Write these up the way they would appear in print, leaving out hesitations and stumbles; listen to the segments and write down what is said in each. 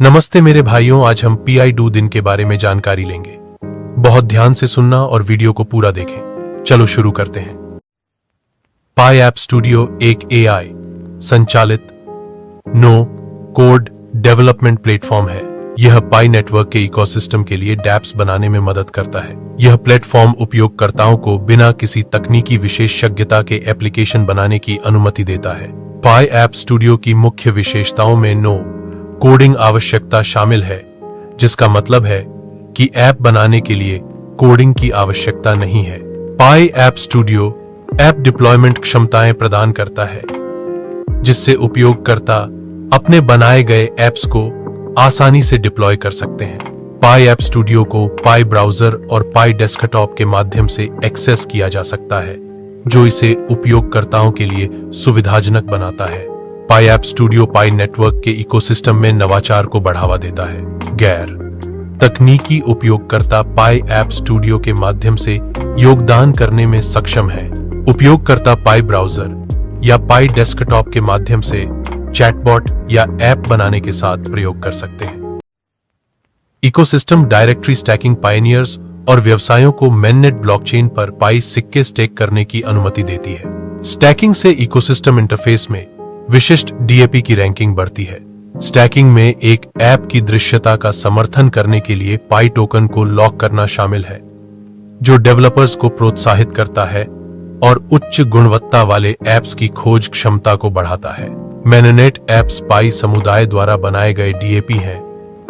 नमस्ते मेरे भाइयों, आज हम PI2 दिन के बारे में जानकारी लेंगे। बहुत ध्यान से सुनना और वीडियो को पूरा देखें। चलो शुरू करते हैं। पाई ऐप स्टूडियो एक AI संचालित नो कोड डेवलपमेंट प्लेटफॉर्म है। यह पाई नेटवर्क के इकोसिस्टम के लिए डैप्स बनाने में मदद करता है। यह प्लेटफॉर्म उपयोगकर्ताओं को बिना किसी तकनीकी विशेषज्ञता के एप्लीकेशन बनाने की अनुमति देता है। पाई ऐप स्टूडियो की मुख्य विशेषताओं में नो कोडिंग आवश्यकता शामिल है, जिसका मतलब है कि ऐप बनाने के लिए कोडिंग की आवश्यकता नहीं है। पाई ऐप स्टूडियो ऐप डिप्लॉयमेंट क्षमताएं प्रदान करता है, जिससे उपयोगकर्ता अपने बनाए गए ऐप्स को आसानी से डिप्लॉय कर सकते हैं। पाई ऐप स्टूडियो को पाई ब्राउजर और पाई डेस्कटॉप के माध्यम से एक्सेस किया जा सकता है, जो इसे उपयोगकर्ताओं के लिए सुविधाजनक बनाता है। पाई ऐप स्टूडियो पाई नेटवर्क के इकोसिस्टम में नवाचार को बढ़ावा देता है। गैर तकनीकी उपयोगकर्ता पाई ऐप स्टूडियो के माध्यम से योगदान करने में सक्षम है। उपयोगकर्ता पाई ब्राउजर या पाई डेस्कटॉप के माध्यम से चैटबॉट या ऐप बनाने के साथ प्रयोग कर सकते हैं। इकोसिस्टम डायरेक्टरी स्टैकिंग पायनियर्स और व्यवसायों को मैननेट ब्लॉकचेन पर पाई सिक्के स्टेक करने की अनुमति देती है। स्टैकिंग से इकोसिस्टम इंटरफेस में विशिष्ट DAP की रैंकिंग बढ़ती है। स्टैकिंग में एक ऐप की दृश्यता का समर्थन करने के लिए पाई टोकन को लॉक करना शामिल है, जो डेवलपर्स को प्रोत्साहित करता है और उच्च गुणवत्ता वाले ऐप्स की खोज क्षमता को बढ़ाता है। मैननेट ऐप्स पाई समुदाय द्वारा बनाए गए DAP हैं,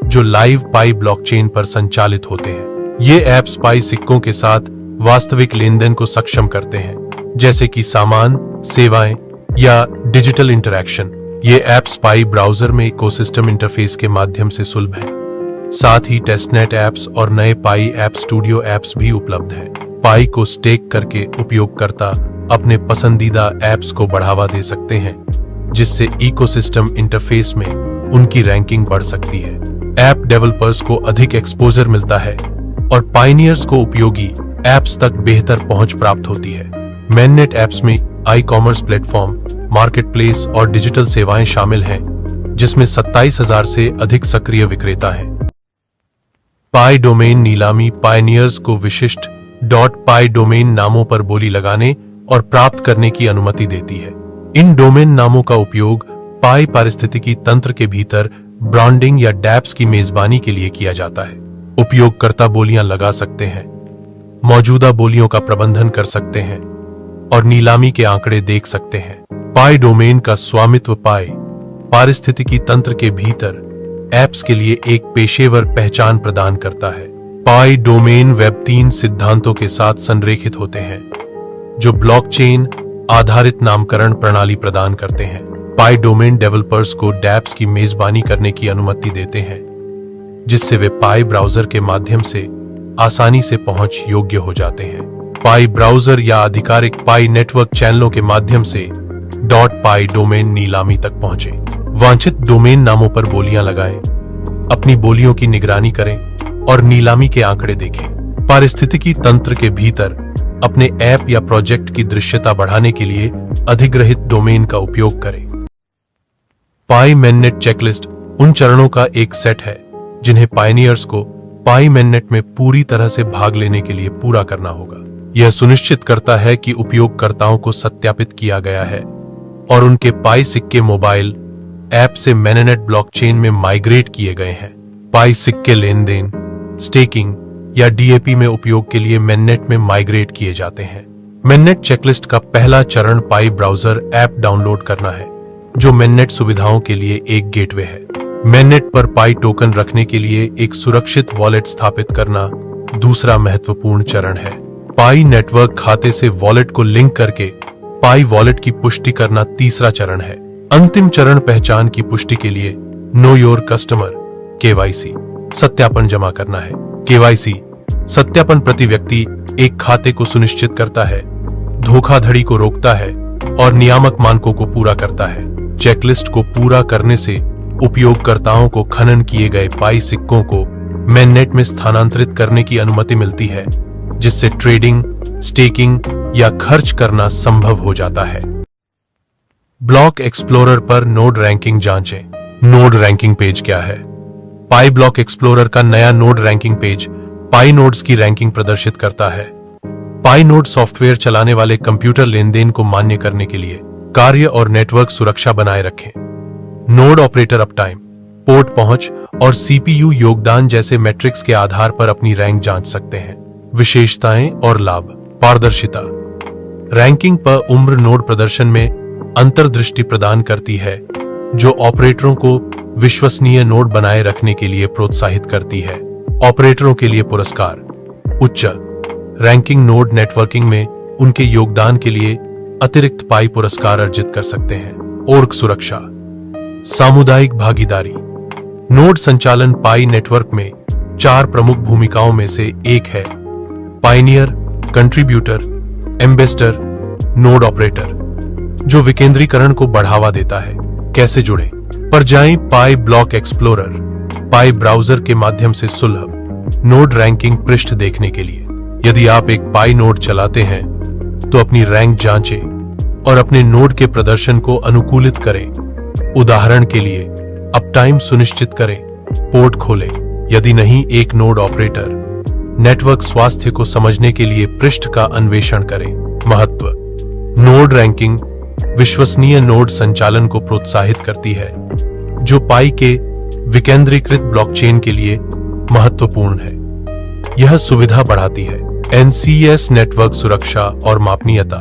जो लाइव पाई ब्लॉकचेन पर संचालित होते हैं। ये ऐप्स पाई सिक्कों के साथ वास्तविक लेनदेन को सक्षम करते हैं, जैसे कि सामान, सेवाएं या डिजिटल इंटरैक्शन। ये ऐप्स पाई ब्राउजर में इकोसिस्टम इंटरफेस के माध्यम से सुलभ है। साथ ही टेस्टनेट ऐप्स और नए पाई ऐप स्टूडियो ऐप्स भी उपलब्ध हैं। पाई को स्टेक करके उपयोगकर्ता अपने पसंदीदा ऐप्स को बढ़ावा दे सकते हैं, जिससे इकोसिस्टम इंटरफेस में उनकी रैंकिंग बढ़ सकती है। ऐप डेवलपर्स को अधिक एक्सपोजर मिलता है और पायनियर्स को उपयोगी ऐप्स तक बेहतर पहुंच प्राप्त होती है। मैननेट ऐप्स में ई-कॉमर्स प्लेटफॉर्म, मार्केटप्लेस और डिजिटल सेवाएं शामिल हैं, जिसमें 27,000 से अधिक सक्रिय विक्रेता हैं। पाई डोमेन नीलामी पायनियर्स को विशिष्ट .पाई डोमेन नामों पर बोली लगाने और प्राप्त करने की अनुमति देती है। इन डोमेन नामों का उपयोग पाई पारिस्थितिकी तंत्र के भीतर ब्रांडिंग या डैप्स की मेजबानी के लिए किया जाता है। उपयोगकर्ता बोलियां लगा सकते हैं, मौजूदा बोलियों का प्रबंधन कर सकते हैं और नीलामी के आंकड़े देख सकते हैं। पाई डोमेन का स्वामित्व पाई पारिस्थितिकी तंत्र के भीतर ऐप्स के लिए एक पेशेवर पहचान प्रदान करता है। पाई डोमेन वेब 3 सिद्धांतों के साथ संरेखित होते हैं, जो ब्लॉकचेन आधारित नामकरण प्रणाली प्रदान करते हैं। पाई डोमेन डेवलपर्स को डैप्स की मेजबानी करने की अनुमति देते हैं, जिससे वे पाई ब्राउजर के माध्यम से आसानी से पहुंच योग्य हो जाते हैं। पाई ब्राउजर या आधिकारिक पाई नेटवर्क चैनलों के माध्यम से .पाई डोमेन नीलामी तक पहुंचे। वांछित डोमेन नामों पर बोलियां लगाएं, अपनी बोलियों की निगरानी करें और नीलामी के आंकड़े देखें। पारिस्थितिकी तंत्र के भीतर अपने ऐप या प्रोजेक्ट की दृश्यता बढ़ाने के लिए अधिग्रहित डोमेन का उपयोग करें। पाई मैननेट चेकलिस्ट उन चरणों का एक सेट है जिन्हें पायनियर्स को पाई मैननेट में पूरी तरह से भाग लेने के लिए पूरा करना होगा। यह सुनिश्चित करता है कि उपयोगकर्ताओं को सत्यापित किया गया है और उनके पाई सिक्के मोबाइल ऐप से मैननेट ब्लॉकचेन में माइग्रेट किए गए हैं। पाई सिक्के लेनदेन, स्टेकिंग या DAP में उपयोग के लिए मैननेट में माइग्रेट किए जाते हैं। मैननेट चेकलिस्ट का पहला चरण पाई ब्राउजर ऐप डाउनलोड करना है, जो मैननेट सुविधाओं के लिए एक गेटवे है। मैननेट पर पाई टोकन रखने के लिए एक सुरक्षित वॉलेट स्थापित करना दूसरा महत्वपूर्ण चरण है। पाई नेटवर्क खाते से वॉलेट को लिंक करके पाई वॉलेट की पुष्टि करना तीसरा चरण है। अंतिम चरण पहचान की पुष्टि के लिए नो योर कस्टमर KYC सत्यापन जमा करना है। KYC सत्यापन प्रति व्यक्ति एक खाते को सुनिश्चित करता है, धोखाधड़ी को रोकता है और नियामक मानकों को पूरा करता है। चेकलिस्ट को पूरा करने से उपयोगकर्ताओं को खनन किए गए पाई सिक्कों को मैननेट में स्थानांतरित करने की अनुमति मिलती है, जिससे ट्रेडिंग, स्टेकिंग या खर्च करना संभव हो जाता है। ब्लॉक एक्सप्लोरर पर नोड रैंकिंग जांचें। नोड रैंकिंग पेज क्या है? पाई ब्लॉक एक्सप्लोरर का नया नोड रैंकिंग पेज पाई नोड्स की रैंकिंग प्रदर्शित करता है। पाई नोड सॉफ्टवेयर चलाने वाले कंप्यूटर लेनदेन को मान्य करने के लिए कार्य और नेटवर्क सुरक्षा बनाए रखें। नोड ऑपरेटर अपटाइम, पोर्ट पहुंच और सीपीयू योगदान जैसे मैट्रिक्स के आधार पर अपनी रैंक जांच सकते हैं। विशेषताएं और लाभ। पारदर्शिता, रैंकिंग पर उम्र नोड प्रदर्शन में अंतर्दृष्टि प्रदान करती है, जो ऑपरेटरों को विश्वसनीय नोड बनाए रखने के लिए प्रोत्साहित करती है। ऑपरेटरों के लिए पुरस्कार। उच्च रैंकिंग नोड नेटवर्किंग में उनके योगदान के लिए अतिरिक्त पाई पुरस्कार अर्जित कर सकते हैं। ओर्ग सुरक्षा, सामुदायिक भागीदारी। नोड संचालन पाई नेटवर्क में 4 प्रमुख भूमिकाओं में से एक है: Pioneer, contributor, ambassador, node operator, जो विकेंद्रीकरण को बढ़ावा देता है। कैसे जुड़ें? पर जाएं पाई ब्लॉक एक्सप्लोरर, पाई ब्राउजर के माध्यम से सुलभ नोड रैंकिंग पृष्ठ देखने के लिए। यदि आप एक पाई नोड चलाते हैं तो अपनी रैंक जांचें और अपने नोड के प्रदर्शन को अनुकूलित करें। उदाहरण के लिए अपटाइम सुनिश्चित करें, पोर्ट खोलें। यदि नहीं, एक नोड ऑपरेटर नेटवर्क स्वास्थ्य को समझने के लिए पृष्ठ का अन्वेषण करें। महत्व। नोड रैंकिंग विश्वसनीय नोड संचालन को प्रोत्साहित करती है, जो पाई के विकेंद्रीकृत ब्लॉकचेन के लिए महत्वपूर्ण है। यह सुविधा बढ़ाती है। एनसीएस नेटवर्क सुरक्षा और मापनीयता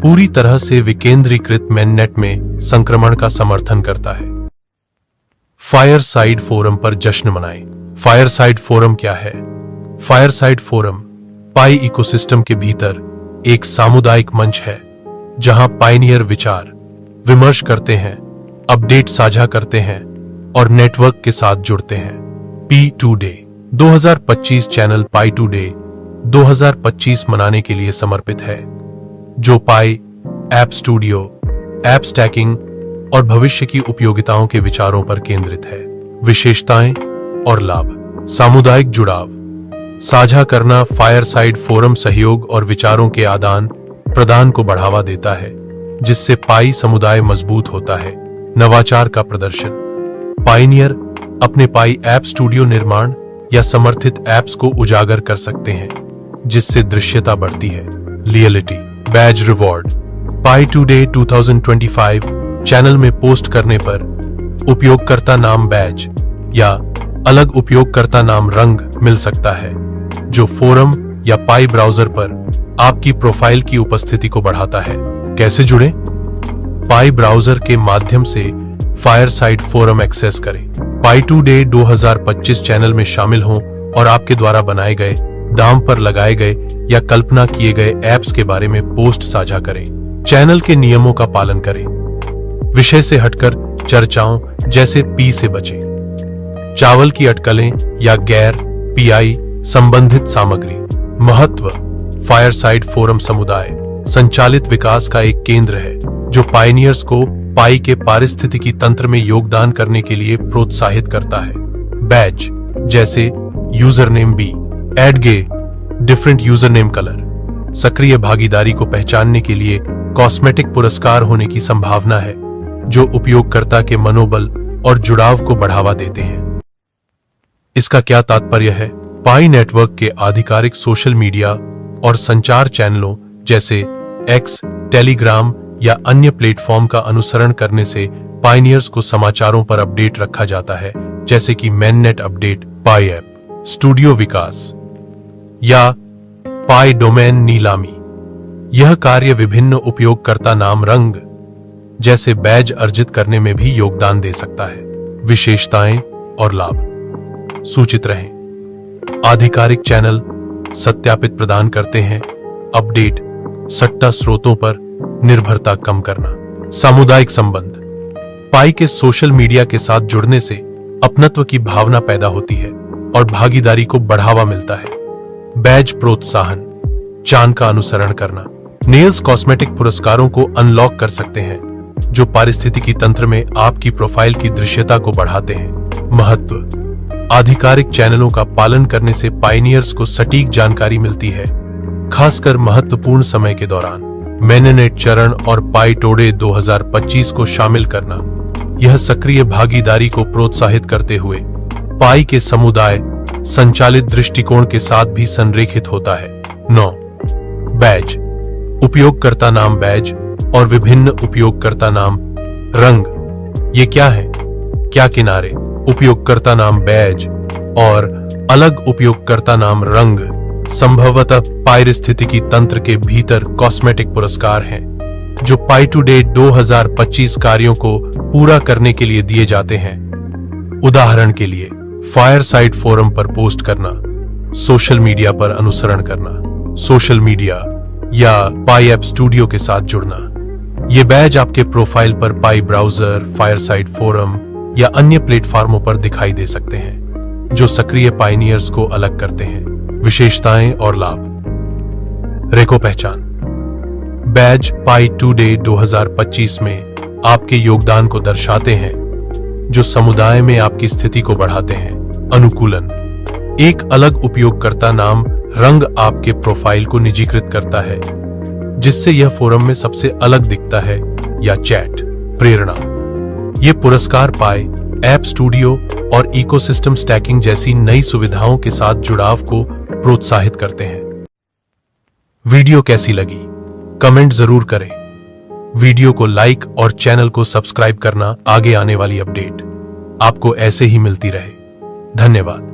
पूरी तरह से विकेंद्रीकृत मेननेट में संक्रमण का समर्थन करता है। फायरसाइड फोरम पर जश्न मनाएं। फायरसाइड फोरम क्या है? फायरसाइड फोरम पाई इकोसिस्टम के भीतर एक सामुदायिक मंच है, जहां पायनियर विचार विमर्श करते हैं, अपडेट साझा करते हैं और नेटवर्क के साथ जुड़ते हैं। P2 day 2025 channel pi to day 2025 मनाने के लिए समर्पित है, जो pi, app studio, app stacking और भविष्य की उपयोगिताओं के विचारों पर केंद्रित है। विशेषताएं और लाभ। सामुदायिक जुड़ाव, साझा करना। फायरसाइड फोरम सहयोग और विचारों के आदान प्रदान को बढ़ावा देता है, जिससे पाई समुदाय मजबूत होता है। नवाचार का प्रदर्शन। पायनियर अपने पाई ऐप स्टूडियो निर्माण या समर्थित ऐप्स को उजागर कर सकते हैं, जिससे दृश्यता बढ़ती है। Loyalty, badge reward. पाई टू डे 2025 चैनल में पोस्ट करने पर उपयोगकर्ता नाम बैज या अलग उपयोगकर्ता नाम रंग मिल सकता है, जो फोरम या पाई ब्राउजर पर आपकी प्रोफाइल की उपस्थिति को बढ़ाता है। कैसे जुड़ें? पाई ब्राउजर के माध्यम से फायरसाइड फोरम एक्सेस करें। पाई टू डे 2025 चैनल में शामिल हों और आपके द्वारा बनाए गए, दाम पर लगाए गए या कल्पना किए गए ऐप्स के बारे में पोस्ट साझा करें। चैनल के नियमों का पालन करें। विषय से हटकर चर्चाओं जैसे पी से बचें। चावल की अटकलें या गैर पीआई संबंधित सामग्री। महत्व। फायरसाइड फोरम समुदाय संचालित विकास का एक केंद्र है, जो पायनियर्स को पाई के पारिस्थितिकी तंत्र में योगदान करने के लिए प्रोत्साहित करता है। बैज जैसे यूजरनेम बी, एड गे, डिफरेंट यूजरनेम कलर, सक्रिय भागीदारी को पहचानने के लिए कॉस्मेटिक पुरस्कार होने की संभावना है, जो उपयोगकर्ता के मनोबल और जुड़ाव को बढ़ावा देते हैं। इसका क्या तात्पर्य है? पाई नेटवर्क के आधिकारिक सोशल मीडिया और संचार चैनलों जैसे एक्स, टेलीग्राम या अन्य प्लेटफॉर्म का अनुसरण करने से पायनियर्स को समाचारों पर अपडेट रखा जाता है, जैसे कि मेननेट अपडेट, पाई ऐप स्टूडियो विकास या पाई डोमेन नीलामी। यह कार्य विभिन्न उपयोगकर्ता नाम रंग जैसे बैज अर्जित करने में भी योगदान दे सकता है। विशेषताएं और लाभ। सूचित रहें। आधिकारिक चैनल सत्यापित प्रदान करते हैं। अपडेट, सट्टा स्रोतों पर निर्भरता कम करना। सामुदायिक संबंध। पाई के सोशल मीडिया के साथ जुड़ने से अपनत्व की भावना पैदा होती है और भागीदारी को बढ़ावा मिलता है। बैज प्रोत्साहन, चान का अनुसरण करना। नेल्स कॉस्मेटिक पुरस्कारों को अनलॉक कर सकते हैं, जो पारिस्थितिकी तंत्र में आपकी प्रोफाइल की दृश्यता को बढ़ाते हैं। महत्व। आधिकारिक चैनलों का पालन करने से पायनियर्स को सटीक जानकारी मिलती है, खासकर महत्वपूर्ण समय के दौरान। मेननेट चरण और पाई टोडे 2025 को शामिल करना। यह सक्रिय भागीदारी को प्रोत्साहित करते हुए पाई के समुदाय संचालित दृष्टिकोण के साथ भी संरेखित होता है। 9. बैज, उपयोगकर्ता नाम बैज और विभिन्न उपयोगकर्ता नाम। रंग, ये क्या है? क्या किनारे, उपयोगकर्ता नाम बैज और अलग उपयोगकर्ता नाम रंग संभवतः पारिस्थितिकी तंत्र के भीतर कॉस्मेटिक पुरस्कार हैं, जो पाई टुडे 2025 कार्यों को पूरा करने के लिए दिए जाते हैं। उदाहरण के लिए, फायरसाइड फोरम पर पोस्ट करना, सोशल मीडिया पर अनुसरण करना, सोशल मीडिया या पाई ऐप स्टूडियो के साथ जुड़ना। ये बैज आपके प्रोफाइल पर पाई ब्राउजर, फायरसाइड फोरम या अन्य प्लेटफॉर्मों पर दिखाई दे सकते हैं, जो सक्रिय पायनियर्स को अलग करते हैं। विशेषताएं और लाभ। रेको पहचान। बैज पाई टुडे 2025 में आपके योगदान को दर्शाते हैं, जो समुदाय में आपकी स्थिति को बढ़ाते हैं। अनुकूलन, एक अलग उपयोगकर्ता नाम रंग आपके प्रोफाइल को निजीकृत करता है, जिससे यह फोरम में सबसे अलग दिखता है। या चैट। प्रेरणा, ये पुरस्कार पाई ऐप स्टूडियो और इकोसिस्टम स्टैकिंग जैसी नई सुविधाओं के साथ जुड़ाव को प्रोत्साहित करते हैं। वीडियो कैसी लगी? कमेंट जरूर करें। वीडियो को लाइक और चैनल को सब्सक्राइब करना आगे आने वाली अपडेट आपको ऐसे ही मिलती रहे। धन्यवाद।